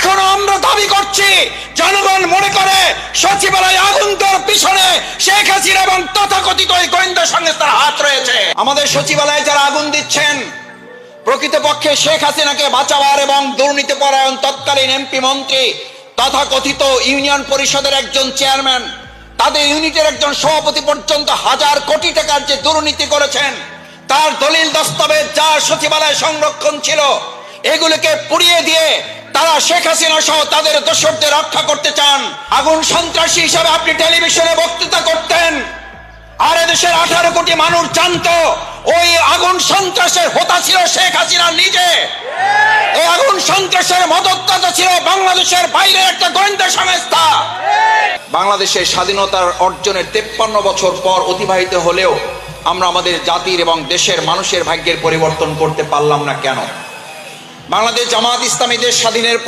এখনো আমরা দাবি করছি, জনগণ মনে করে সচিবালয় আগুন দেওয়ার পিছনে শেখ হাসিনা এবং তথাকথিত এই গোয়েন্দা সংস্থার হাত রয়েছে। আমাদের সচিবালয়ে যারা আগুন দিচ্ছেন, প্রকৃতপক্ষে শেখ হাসিনাকে বাঁচাবার এবং দুর্নীতিপরায়ণ তৎকালীন এমপি মন্ত্রী, তথাকথিত ইউনিয়ন পরিষদের একজন চেয়ারম্যান, তাদের ইউনিটের একজন সভাপতি পর্যন্ত হাজার কোটি টাকার যে দুর্নীতি করেছেন, তার দলিল দস্তাবেজ যা সচিবালয়ে সংরক্ষণ ছিল, এগুলোকে পুড়িয়ে দিয়ে তারা শেখ হাসিনা সহ তাদের দোসরদের রক্ষা করতে চান। আগুন সন্ত্রাসী হিসাবে আপনি টেলিভিশনে বক্তৃতা করতেন, আর এদেশের 18 কোটি মানুষ জানতো ওই আগুন সন্ত্রাসের হোতা ছিল শেখ হাসিনা নিজে। এই আগুন সন্ত্রাসের মদতদাতা ছিল বাংলাদেশের বাইরে একটা গোয়েন্দা সংস্থা। বাংলাদেশের স্বাধীনতার অর্জনের 53 বছর পর অতিবাহিত হলেও আমরা আমাদের জাতির এবং দেশের মানুষের ভাগ্যের পরিবর্তন করতে পারলাম না কেন? বাংলাদেশ জামায়াত ইসলামী দেশ স্বাধীনের